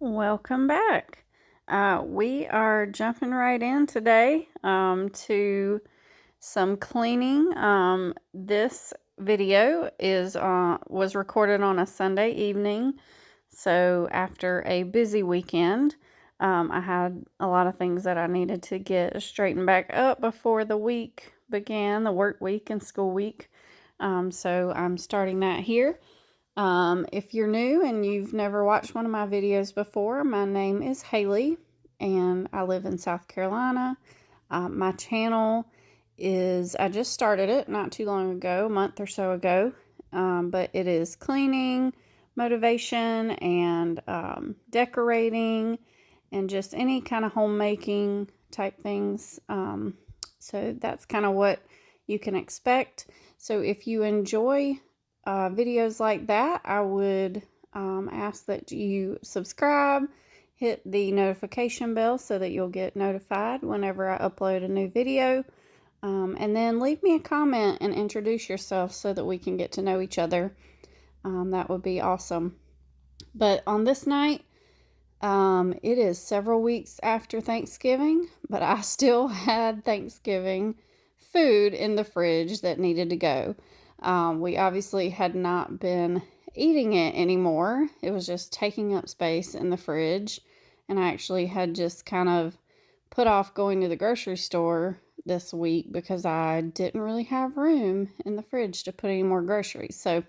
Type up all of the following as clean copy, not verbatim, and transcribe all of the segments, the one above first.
Welcome back. We are jumping right in today to some cleaning. This video was recorded on a Sunday evening, so after a busy weekend, I had a lot of things that I needed to get straightened back up before the week began, the work week and school week. So I'm starting that here. If you're new and you've never watched one of my videos before, my name is Haley and I live in South Carolina. My channel I just started it not too long ago, a month or so ago, but it is cleaning, motivation, and decorating, and just any kind of homemaking type things. So that's kind of what you can expect. So if you enjoy videos like that, I would ask that you subscribe, hit the notification bell so that you'll get notified whenever I upload a new video, and then leave me a comment and introduce yourself so that we can get to know each other. That would be awesome. But on this night, it is several weeks after Thanksgiving, but I still had Thanksgiving food in the fridge that needed to go. We obviously had not been eating it anymore. It was just taking up space in the fridge. And I actually had just kind of put off going to the grocery store this week because I didn't really have room in the fridge to put any more groceries. So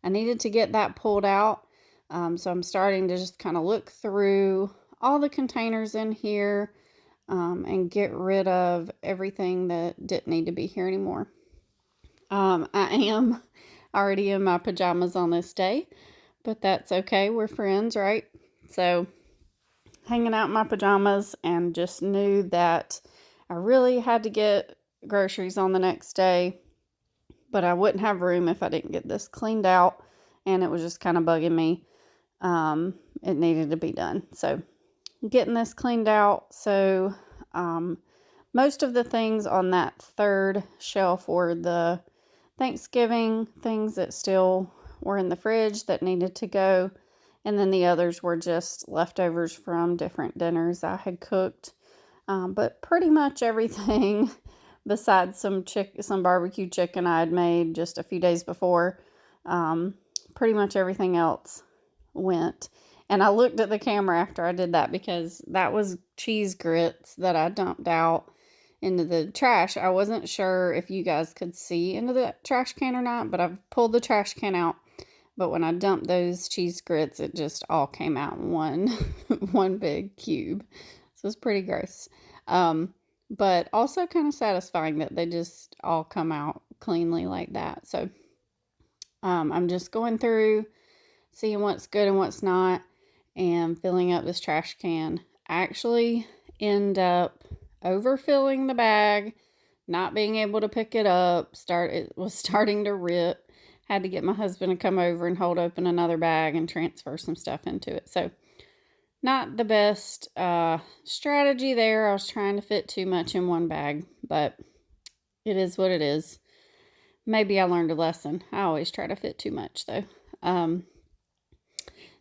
I needed to get that pulled out. So I'm starting to just kind of look through all the containers in here and get rid of everything that didn't need to be here anymore. I am already in my pajamas on this day, but that's okay. We're friends, right? So hanging out in my pajamas, and just knew that I really had to get groceries on the next day, but I wouldn't have room if I didn't get this cleaned out, and it was just kind of bugging me. It needed to be done. So getting this cleaned out. So most of the things on that third shelf were the Thanksgiving things that still were in the fridge that needed to go. And then the others were just leftovers from different dinners I had cooked. But pretty much everything besides some barbecue chicken I had made just a few days before, pretty much everything else went. And I looked at the camera after I did that because that was cheese grits that I dumped out into the trash. I wasn't sure if you guys could see into the trash can or not, but I've pulled the trash can out. But when I dumped those cheese grits, it just all came out in one big cube. So it's pretty gross. But also kind of satisfying that they just all come out cleanly like that. So I'm just going through, seeing what's good and what's not, and filling up this trash can. I actually end up overfilling the bag, not being able to pick it up. It was starting to rip. Had to get my husband to come over and hold open another bag and transfer some stuff into it. So not the best strategy there. I was trying to fit too much in one bag, but it is what it is. Maybe I learned a lesson. I always try to fit too much though.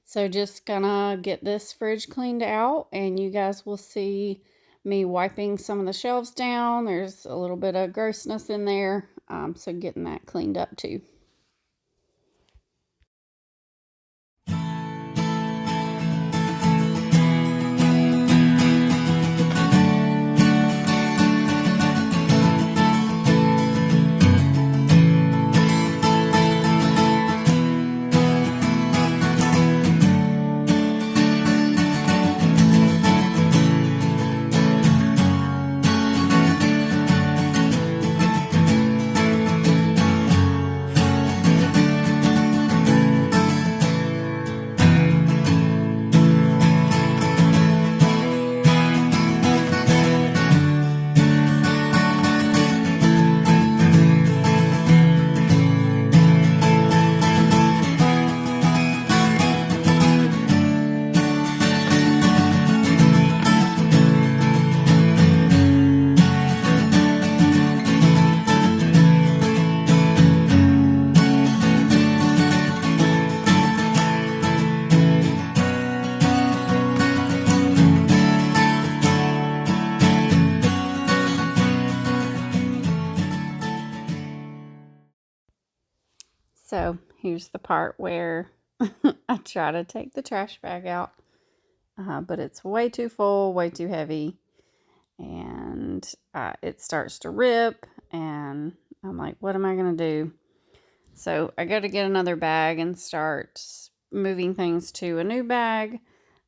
So just gonna get this fridge cleaned out, and you guys will see me wiping some of the shelves down. There's a little bit of grossness in there, so getting that cleaned up too. So here's the part where I try to take the trash bag out, but it's way too full, way too heavy, and it starts to rip, and I'm like, what am I going to do? So I got to get another bag and start moving things to a new bag.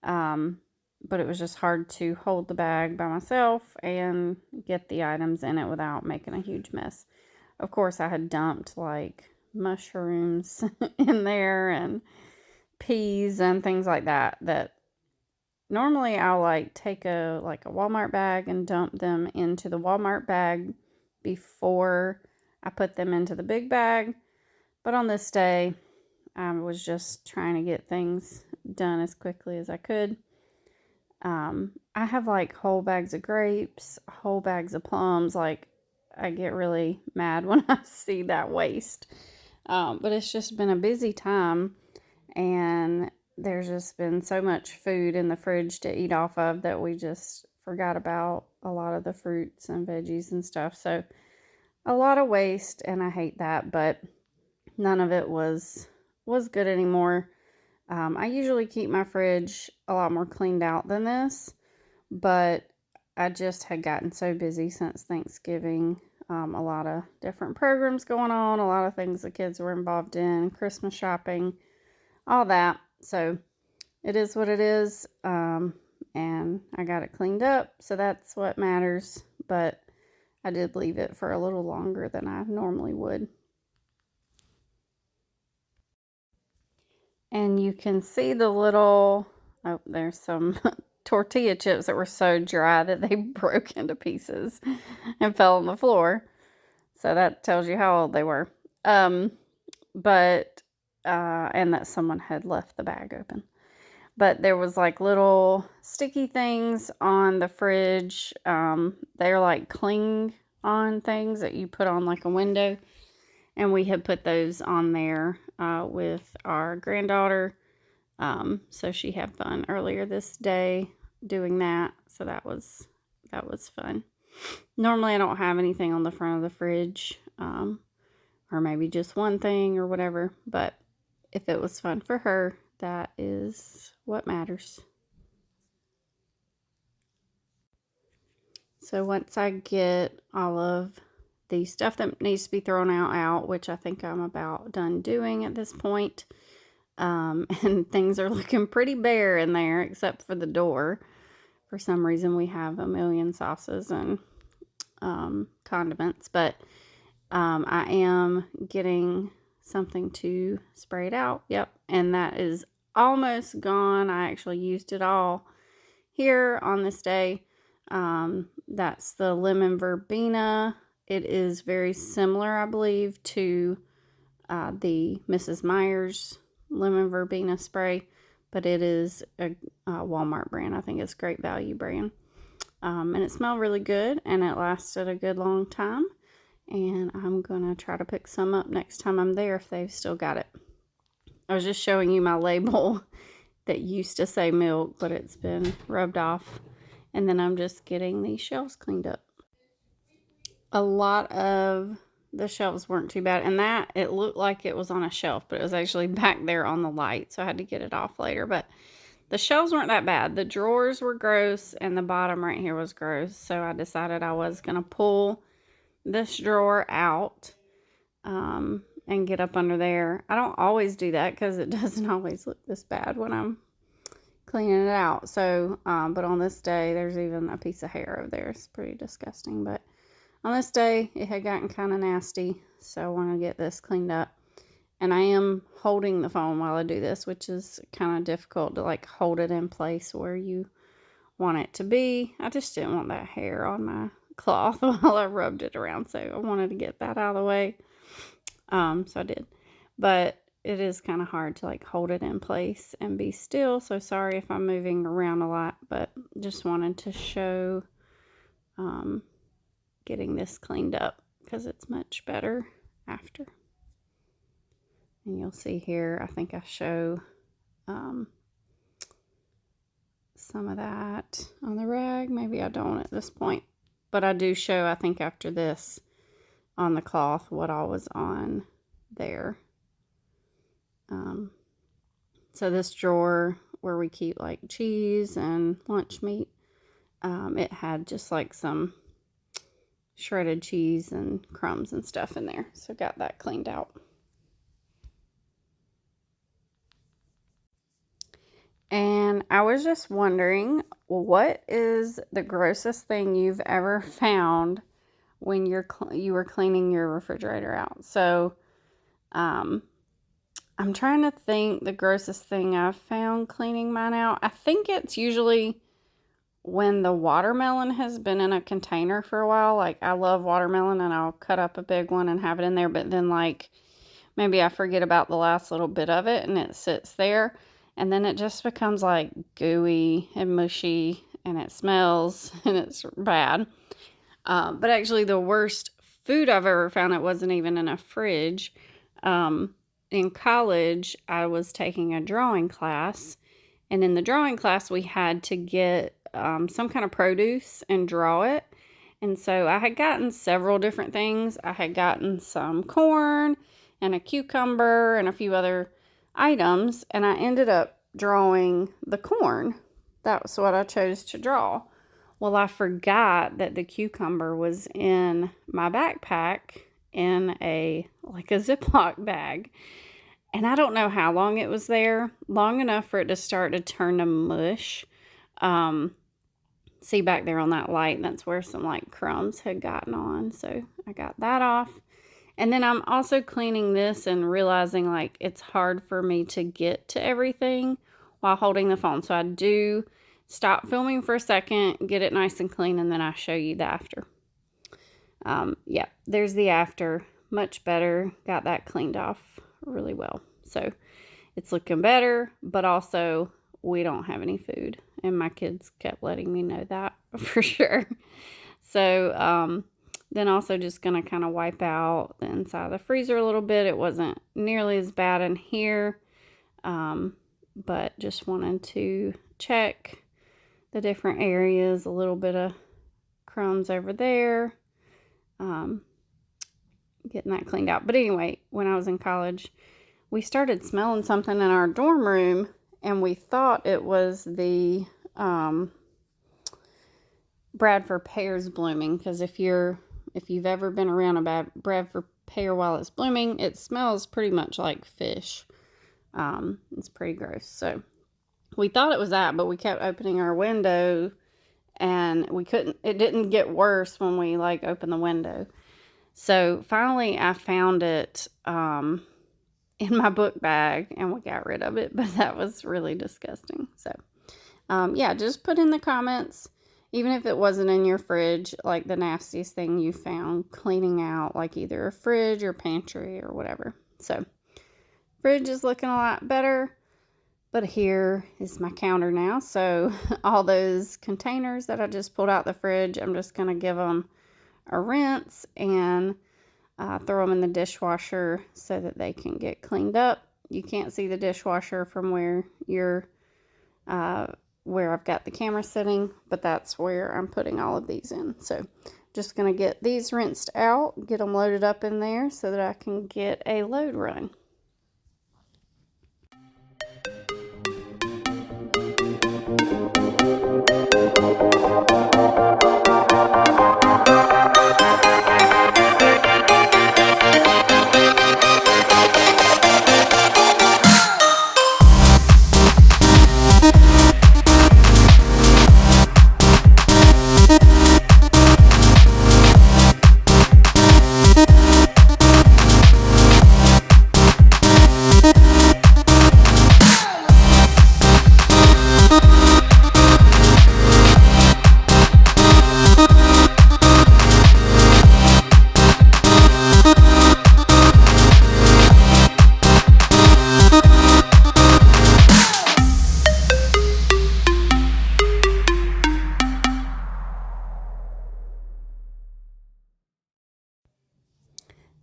But it was just hard to hold the bag by myself and get the items in it without making a huge mess. Of course, I had dumped like mushrooms in there and peas and things like that normally I'll like take a Walmart bag and dump them into the Walmart bag before I put them into the big bag. But on this day, I was just trying to get things done as quickly as I could. I have like whole bags of grapes, whole bags of plums. Like, I get really mad when I see that waste. But it's just been a busy time, and there's just been so much food in the fridge to eat off of that we just forgot about a lot of the fruits and veggies and stuff. So a lot of waste, and I hate that, but none of it was good anymore. I usually keep my fridge a lot more cleaned out than this, but I just had gotten so busy since Thanksgiving. A lot of different programs going on, a lot of things the kids were involved in, Christmas shopping, all that. So it is what it is, and I got it cleaned up, so that's what matters. But I did leave it for a little longer than I normally would. And you can see the little, oh, there's some tortilla chips that were so dry that they broke into pieces and fell on the floor. So that tells you how old they were. And that someone had left the bag open. But there was like little sticky things on the fridge. They're like cling on things that you put on like a window. And we had put those on there with our granddaughter. So she had fun earlier this day doing that. So that was fun. Normally I don't have anything on the front of the fridge, or maybe just one thing or whatever. But if it was fun for her, that is what matters. So once I get all of the stuff that needs to be thrown out, which I think I'm about done doing at this point, and things are looking pretty bare in there except for the door. For some reason we have a million sauces and condiments, but I am getting something to spray it out. Yep, and that is almost gone. I actually used it all here on this day. That's the lemon verbena. It is very similar, I believe, to the Mrs. Meyer's lemon verbena spray, but it is a Walmart brand. I think it's Great Value brand. And it smelled really good, and it lasted a good long time. And I'm going to try to pick some up next time I'm there if they've still got it. I was just showing you my label that used to say milk, but it's been rubbed off. And then I'm just getting these shelves cleaned up. A lot of the shelves weren't too bad. And that, it looked like it was on a shelf, but it was actually back there on the light. So I had to get it off later. But the shelves weren't that bad. The drawers were gross, and the bottom right here was gross. So I decided I was going to pull this drawer out and get up under there. I don't always do that because it doesn't always look this bad when I'm cleaning it out. So, but on this day, there's even a piece of hair over there. It's pretty disgusting. But on this day, it had gotten kind of nasty. So I want to get this cleaned up. And I am holding the phone while I do this, which is kind of difficult to like hold it in place where you want it to be. I just didn't want that hair on my cloth while I rubbed it around. So I wanted to get that out of the way. So I did. But it is kind of hard to like hold it in place and be still. So sorry if I'm moving around a lot, but just wanted to show getting this cleaned up because it's much better after. And you'll see here, I think I show some of that on the rag. Maybe I don't at this point. But I do show, I think after this, on the cloth, what all was on there. So this drawer where we keep like cheese and lunch meat, it had just like some shredded cheese and crumbs and stuff in there. So got that cleaned out. And I was just wondering, what is the grossest thing you've ever found when you were cleaning your refrigerator out? So, I'm trying to think the grossest thing I've found cleaning mine out. I think it's usually when the watermelon has been in a container for a while. Like, I love watermelon and I'll cut up a big one and have it in there, but then like maybe I forget about the last little bit of it and it sits there. And then it just becomes like gooey and mushy and it smells and it's bad. But actually, the worst food I've ever found, it wasn't even in a fridge. In college, I was taking a drawing class. And in the drawing class, we had to get some kind of produce and draw it. And so I had gotten several different things. I had gotten some corn and a cucumber and a few other items, and I ended up drawing the corn. That was what I chose to draw. Well, I forgot that the cucumber was in my backpack in a Ziploc bag. And I don't know how long it was there. Long enough for it to start to turn to mush. See back there on that light, that's where some like crumbs had gotten on. So I got that off. And then I'm also cleaning this and realizing like it's hard for me to get to everything while holding the phone. So I do stop filming for a second, get it nice and clean, and then I show you the after. Yeah, there's the after. Much better. Got that cleaned off really well. So it's looking better, but also we don't have any food. And my kids kept letting me know that for sure. So, then also just going to kind of wipe out the inside of the freezer a little bit. It wasn't nearly as bad in here, but just wanted to check the different areas. A little bit of crumbs over there. Getting that cleaned out. But anyway, when I was in college, we started smelling something in our dorm room, and we thought it was the Bradford pears blooming, because if you've ever been around a Bradford pear while it's blooming, it smells pretty much like fish. It's pretty gross. So we thought it was that, but we kept opening our window and it didn't get worse when we like opened the window. So finally I found it in my book bag and we got rid of it, but that was really disgusting. So yeah, just put in the comments, even if it wasn't in your fridge, like the nastiest thing you found cleaning out, like either a fridge or pantry or whatever. So fridge is looking a lot better, but here is my counter now. So all those containers that I just pulled out the fridge, I'm just going to give them a rinse and throw them in the dishwasher so that they can get cleaned up. You can't see the dishwasher from where where I've got the camera sitting, but that's where I'm putting all of these in. So just going to get these rinsed out, get them loaded up in there so that I can get a load run.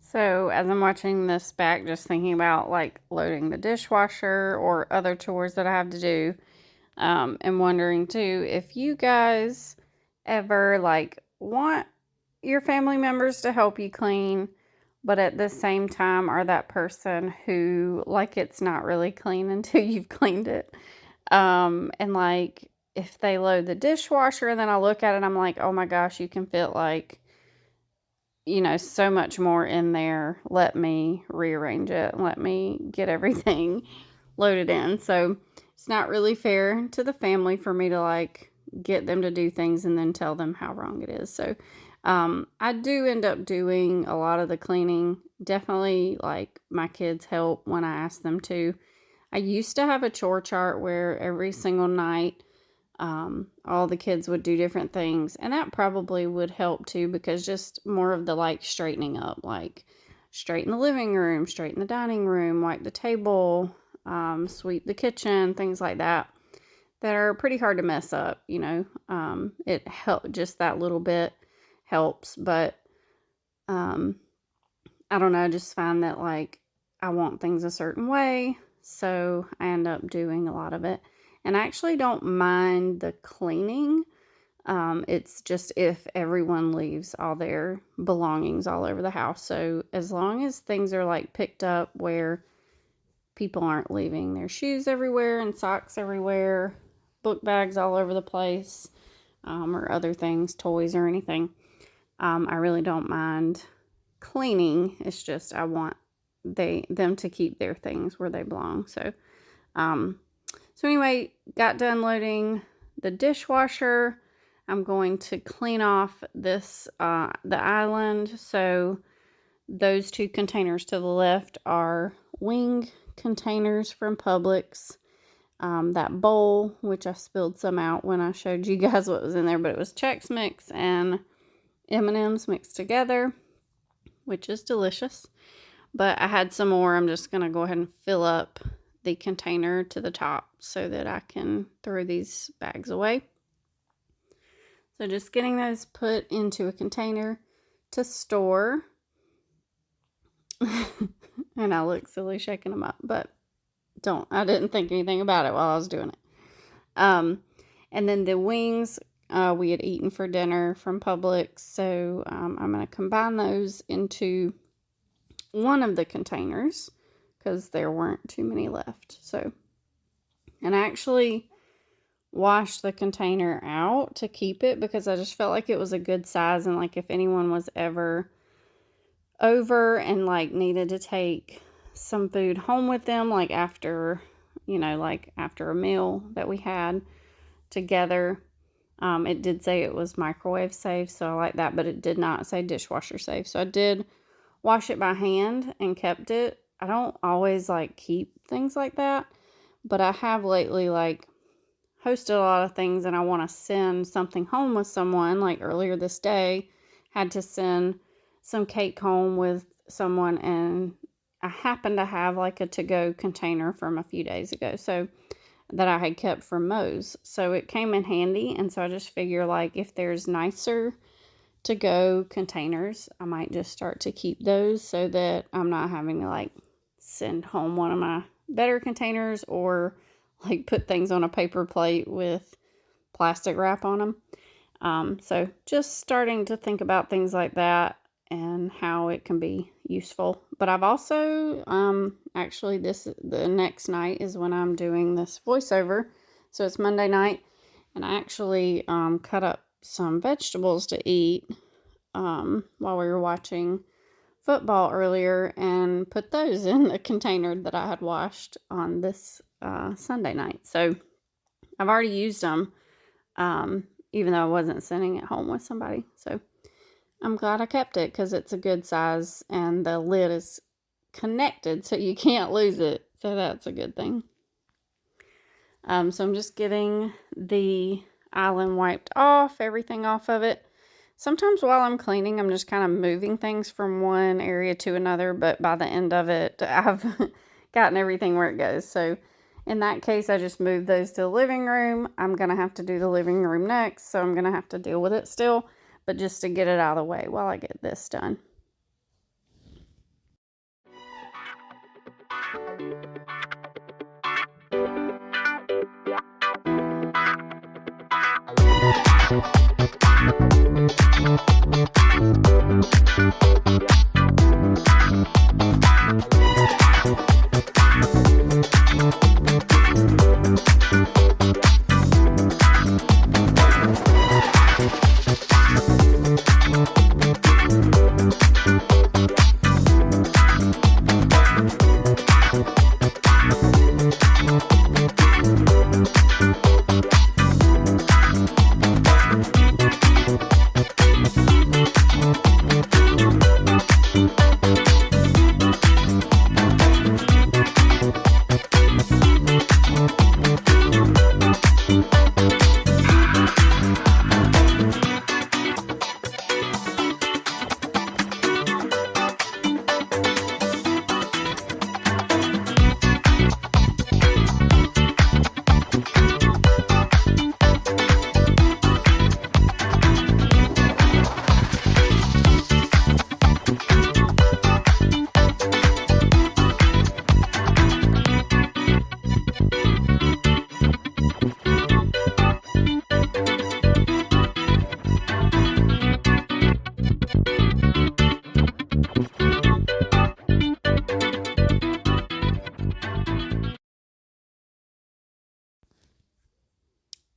So as I'm watching this back, just thinking about like loading the dishwasher or other chores that I have to do, and wondering too, if you guys ever like want your family members to help you clean, but at the same time are that person who, like, it's not really clean until you've cleaned it. And like, if they load the dishwasher and then I look at it, I'm like, oh my gosh, you can fit like, so much more in there. Let me rearrange it. Let me get everything loaded in. So it's not really fair to the family for me to like get them to do things and then tell them how wrong it is. So I do end up doing a lot of the cleaning. Definitely, like, my kids help when I ask them to. I used to have a chore chart where every single night all the kids would do different things, and that probably would help too, because just more of the like straightening up, like straighten the living room, straighten the dining room, wipe the table, sweep the kitchen, things like that are pretty hard to mess up. It help, just that little bit helps, but I don't know, I just find that like I want things a certain way, so I end up doing a lot of it. And I actually don't mind the cleaning. It's just if everyone leaves all their belongings all over the house. So as long as things are like picked up where people aren't leaving their shoes everywhere and socks everywhere, book bags all over the place, or other things, toys or anything, I really don't mind cleaning. It's just I want them to keep their things where they belong. So anyway, got done loading the dishwasher. I'm going to clean off this the island. So those two containers to the left are wing containers from Publix. That bowl, which I spilled some out when I showed you guys what was in there, but it was Chex Mix and M&M's mixed together, which is delicious. But I had some more. I'm just going to go ahead and fill up the container to the top so that I can throw these bags away. So just getting those put into a container to store. And I look silly shaking them up, but I didn't think anything about it while I was doing it. And then the wings we had eaten for dinner from Publix, so I'm going to combine those into one of the containers because there weren't too many left. So, and I actually washed the container out to keep it because I just felt like it was a good size, and like if anyone was ever over and like needed to take some food home with them, like after a meal that we had together, it did say it was microwave safe, so I like that, but it did not say dishwasher safe. So I did wash it by hand and kept it. I don't always like keep things like that, but I have lately like hosted a lot of things and I want to send something home with someone. Like earlier this day, had to send some cake home with someone, and I happened to have like a to-go container from a few days ago, so that I had kept from Moe's. So it came in handy, and so I just figure like if there's nicer to-go containers, I might just start to keep those so that I'm not having to like send home one of my better containers or like put things on a paper plate with plastic wrap on them. So just starting to think about things like that and how it can be useful. But I've also, actually the next night is when I'm doing this voiceover. So it's Monday night, and I actually cut up some vegetables to eat while we were watching football earlier and put those in the container that I had washed on this Sunday night. So I've already used them, even though I wasn't sending it home with somebody. So I'm glad I kept it because it's a good size and the lid is connected so you can't lose it. So that's a good thing. So I'm just getting the island wiped off, everything off of it. Sometimes while I'm cleaning, I'm just kind of moving things from one area to another, but by the end of it, I've gotten everything where it goes. So in that case, I just moved those to the living room. I'm going to have to do the living room next, so I'm going to have to deal with it still, but just to get it out of the way while I get this done.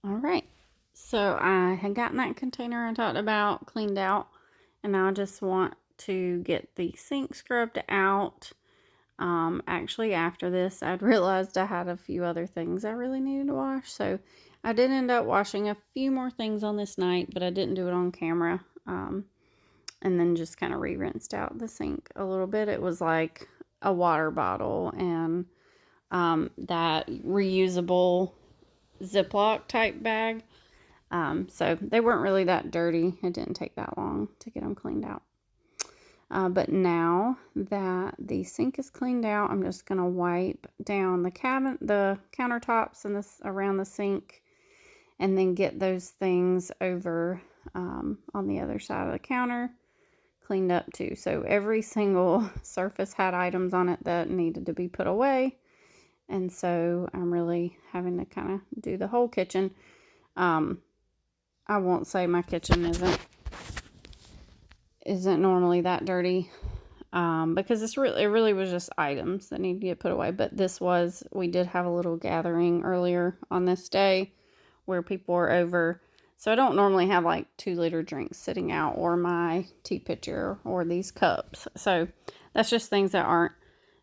All right, so I had gotten that container I talked about cleaned out, and now I just want to get the sink scrubbed out. Actually, after this, I'd realized I had a few other things I really needed to wash, so I did end up washing a few more things on this night, but I didn't do it on camera, and then just kind of re-rinsed out the sink a little bit. It was like a water bottle and that reusable Ziploc type bag. So they weren't really that dirty. It didn't take that long to get them cleaned out. But now that the sink is cleaned out, I'm just going to wipe down the countertops and this around the sink, and then get those things over on the other side of the counter cleaned up too. So every single surface had items on it that needed to be put away. And so I'm really having to kind of do the whole kitchen. I won't say my kitchen isn't normally that dirty, because it really was just items that need to get put away. But we did have a little gathering earlier on this day where people were over. So I don't normally have like 2-liter drinks sitting out, or my tea pitcher, or these cups. So that's just things that aren't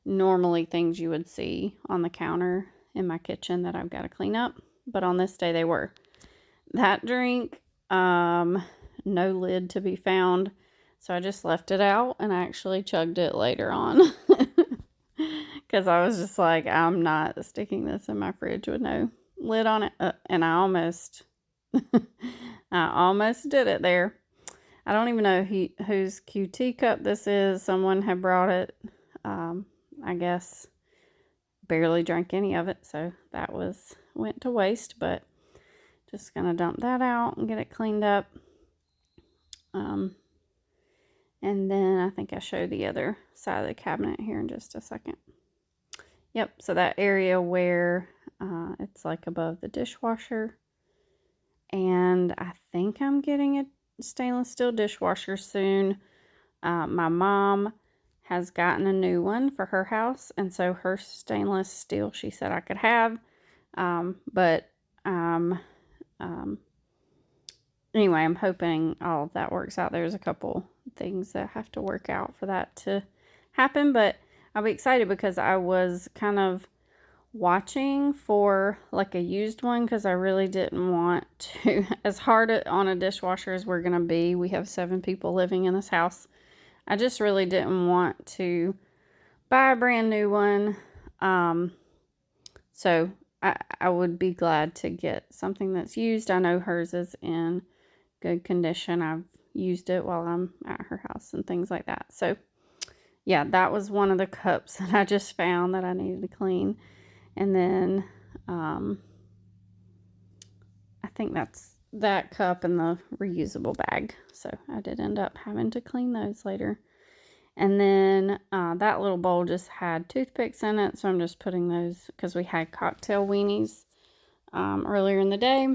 normally things you would see on the counter in my kitchen that I've got to clean up. But on this day they were. That drink, no lid to be found. So I just left it out and I actually chugged it later on. Because I was just like, I'm not sticking this in my fridge with no lid on it. And I almost did it there. I don't even know whose QT cup this is. Someone had brought it. I guess barely drank any of it, so that went to waste. But just gonna dump that out and get it cleaned up. And then I think I show the other side of the cabinet here in just a second. Yep, so that area where it's like above the dishwasher. And I think I'm getting a stainless steel dishwasher soon. My mom has gotten a new one for her house, and so her stainless steel she said I could have. Anyway, I'm hoping all of that works out. There's a couple things that have to work out for that to happen, but I'll be excited because I was kind of watching for like a used one, because I really didn't want to, as hard on a dishwasher as we're gonna be, we have 7 people living in this house, I just really didn't want to buy a brand new one. So I would be glad to get something that's used. I know hers is in good condition. I've used it while I'm at her house and things like that. So yeah, that was one of the cups that I just found that I needed to clean. And then I think that's that cup and the reusable bag. So I did end up having to clean those later. And then that little bowl just had toothpicks in it. So I'm just putting those, because we had cocktail weenies earlier in the day.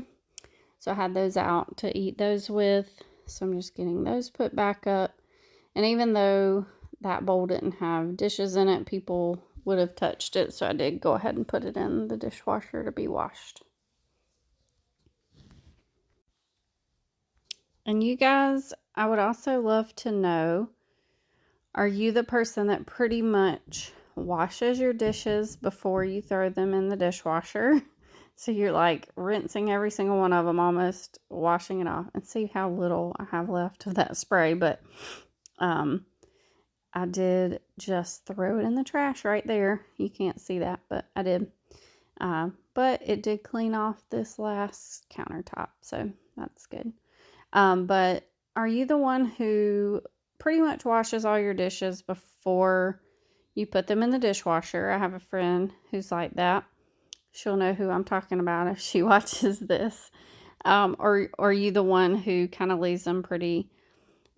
So I had those out to eat those with. So I'm just getting those put back up. And even though that bowl didn't have dishes in it, people would have touched it. So I did go ahead and put it in the dishwasher to be washed. And you guys, I would also love to know, are you the person that pretty much washes your dishes before you throw them in the dishwasher? So you're like rinsing every single one of them, almost washing it off. And see how little I have left of that spray. But I did just throw it in the trash right there. You can't see that, but I did. But it did clean off this last countertop, so that's good. But are you the one who pretty much washes all your dishes before you put them in the dishwasher? I have a friend who's like that. She'll know who I'm talking about if she watches this. Or are you the one who kind of leaves them pretty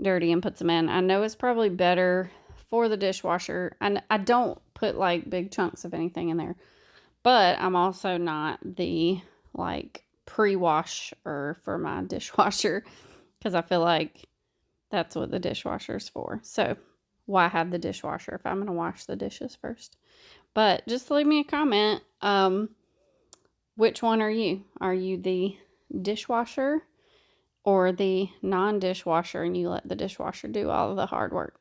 dirty and puts them in? I know it's probably better for the dishwasher. And I don't put like big chunks of anything in there. But I'm also not the like pre-washer for my dishwasher, because I feel like that's what the dishwasher's for. So why have the dishwasher if I'm going to wash the dishes first? But just leave me a comment. Which one are you? Are you the dishwasher or the non-dishwasher, and you let the dishwasher do all of the hard work?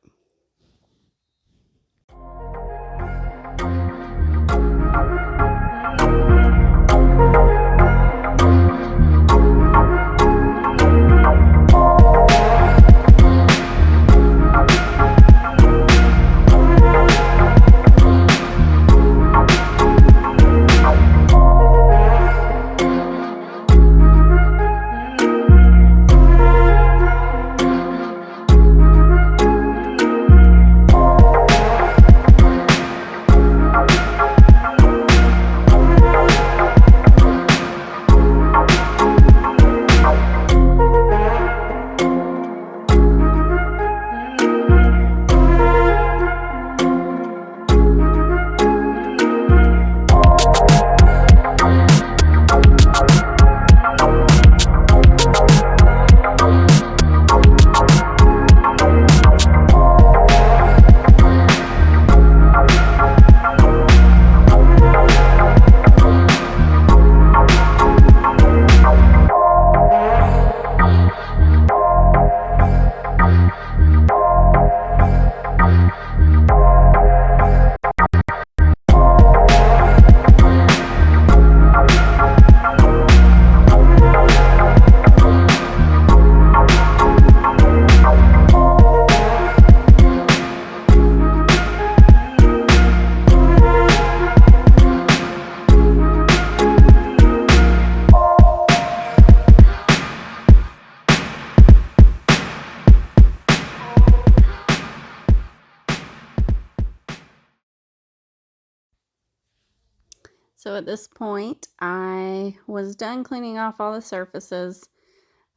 So at this point, I was done cleaning off all the surfaces.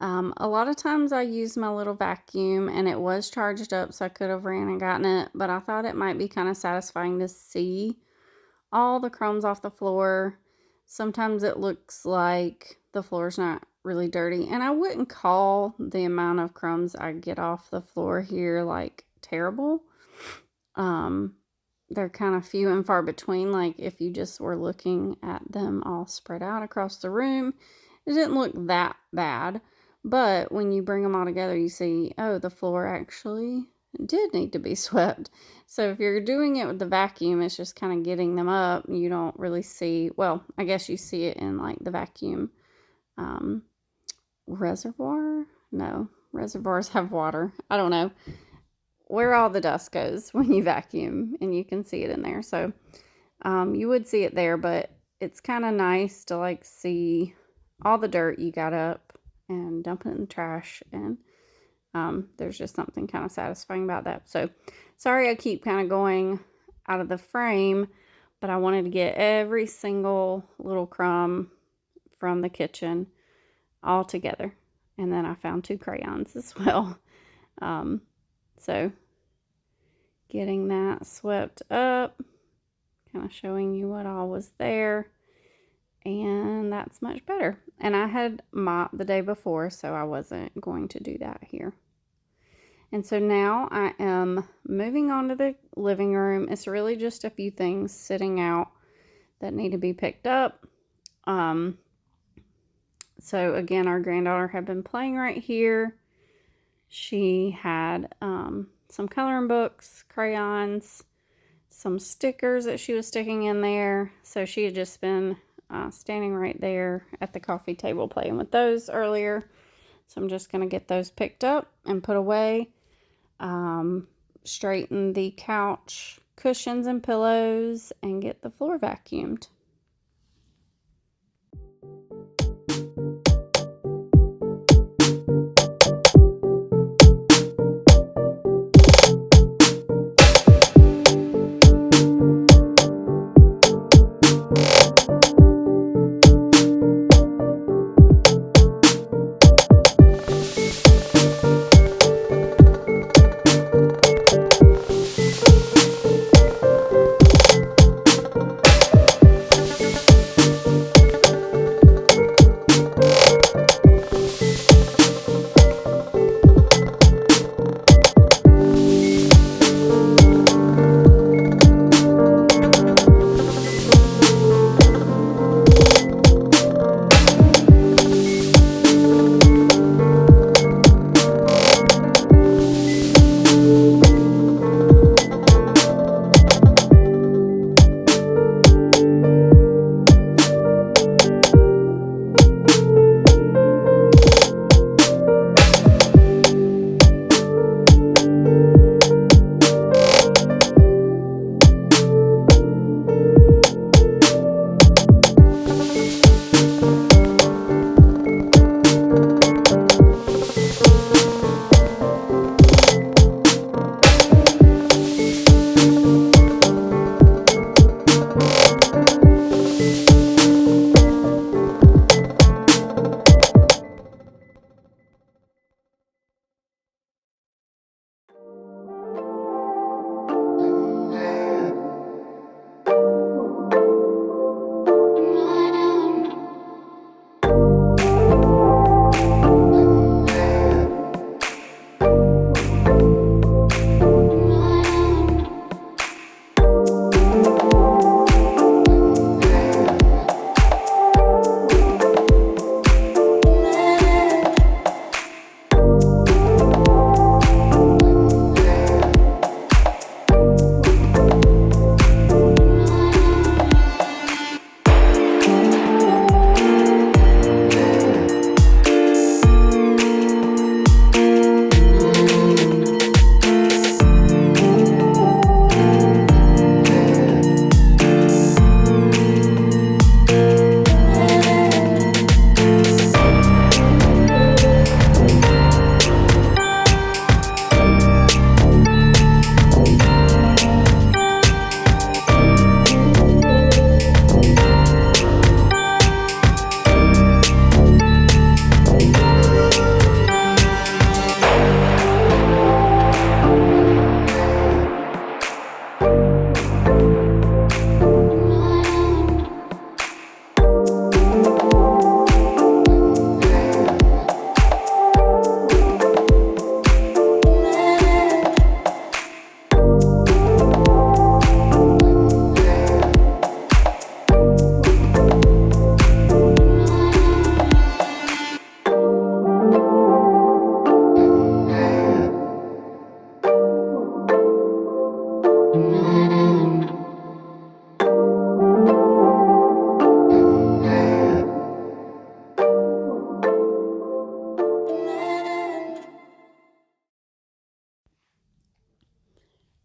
A lot of times I use my little vacuum, and it was charged up, so I could have ran and gotten it, but I thought it might be kind of satisfying to see all the crumbs off the floor. Sometimes it looks like the floor's not really dirty, and I wouldn't call the amount of crumbs I get off the floor here like terrible. They're kind of few and far between. Like if you just were looking at them all spread out across the room, it didn't look that bad. But when you bring them all together, you see, oh, the floor actually did need to be swept. So if you're doing it with the vacuum, it's just kind of getting them up. You don't really see, well, I guess you see it in like the vacuum reservoir. No, reservoirs have water. I don't know where all the dust goes when you vacuum, and you can see it in there. So you would see it there, but it's kind of nice to like see all the dirt you got up and dump it in the trash. And there's just something kind of satisfying about that. So sorry I keep kind of going out of the frame, but I wanted to get every single little crumb from the kitchen all together. And then I found 2 crayons as well. So getting that swept up, kind of showing you what all was there. And that's much better. And I had mopped the day before, so I wasn't going to do that here. And so now I am moving on to the living room. It's really just a few things sitting out that need to be picked up. So again, our granddaughter had been playing right here. She had some coloring books, crayons, some stickers that she was sticking in there. So she had just been standing right there at the coffee table playing with those earlier. So I'm just going to get those picked up and put away. Straighten the couch cushions and pillows and get the floor vacuumed.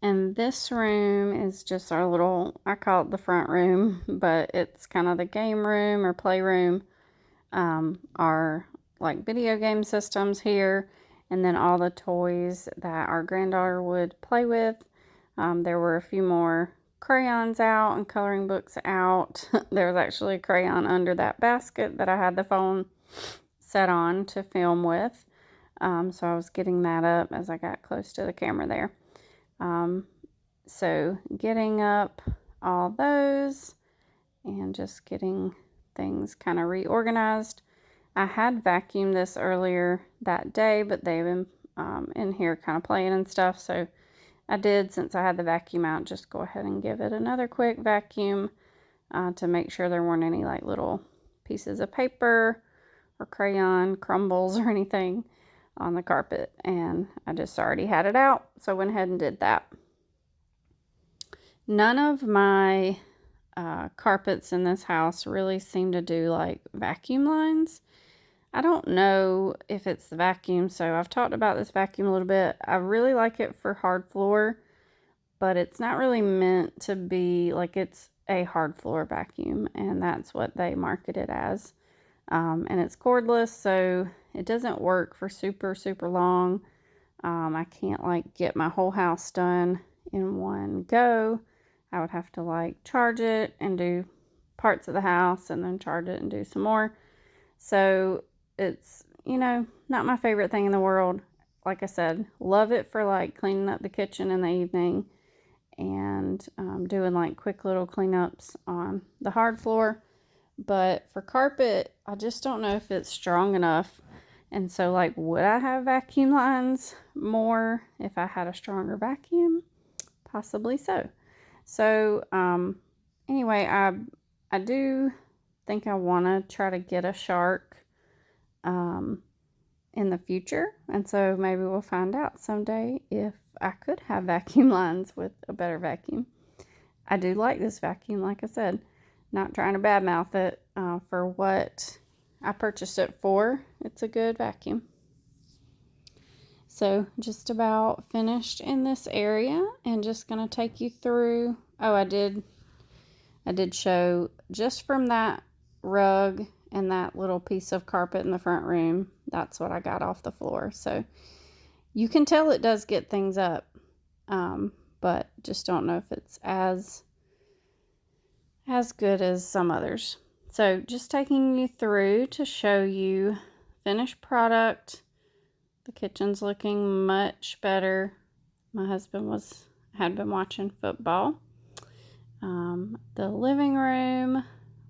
And this room is just our little, I call it the front room, but it's kind of the game room or playroom. Our like video game systems here, and then all the toys that our granddaughter would play with. There were a few more crayons out and coloring books out. There was actually a crayon under that basket that I had the phone set on to film with. So I was getting that up as I got close to the camera there. So getting up all those and just getting things kind of reorganized. I had vacuumed this earlier that day, but they've been in here kind of playing and stuff. So I did, since I had the vacuum out, just go ahead and give it another quick vacuum to make sure there weren't any like little pieces of paper or crayon crumbles or anything on the carpet. And I just already had it out, so I went ahead and did that. None of my carpets in this house really seem to do like vacuum lines. I don't know if it's the vacuum, so I've talked about this vacuum a little bit. I really like it for hard floor, but it's not really meant to be like, it's a hard floor vacuum, and that's what they market it as. And it's cordless, so it doesn't work for super long. I can't like get my whole house done in one go. I would have to like charge it and do parts of the house and then charge it and do some more. So it's, you know, not my favorite thing in the world. Like I said, love it for like cleaning up the kitchen in the evening and doing like quick little cleanups on the hard floor. But for carpet, I just don't know if it's strong enough. And so like, would I have vacuum lines more if I had a stronger vacuum? Possibly so. So anyway, I do think I want to try to get a shark in the future, and so maybe we'll find out someday if I could have vacuum lines with a better vacuum. I do like this vacuum, like I said, not trying to badmouth it. For what I purchased it for, it's a good vacuum. So just about finished in this area, and just going to take you through. Oh, I did show just from that rug and that little piece of carpet in the front room. That's what I got off the floor. So you can tell it does get things up, but just don't know if it's as good as some others. So just taking you through to show you finished product. The kitchen's looking much better. My husband had been watching football. The living room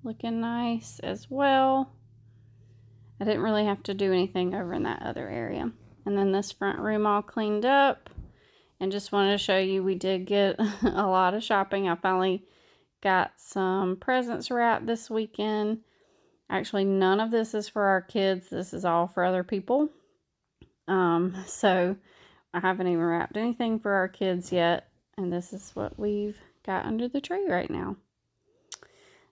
looking nice as well. I didn't really have to do anything over in that other area. And then this front room all cleaned up. And just wanted to show you, we did get a lot of shopping. I finally got some presents wrapped this weekend. Actually, none of this is for our kids. This is all for other people. So I haven't even wrapped anything for our kids yet. And this is what we've got under the tree right now.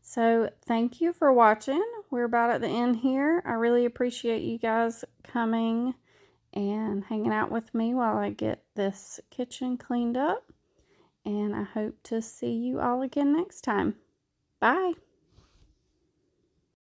So thank you for watching. We're about at the end here. I really appreciate you guys coming and hanging out with me while I get this kitchen cleaned up. And I hope to see you all again next time. Bye.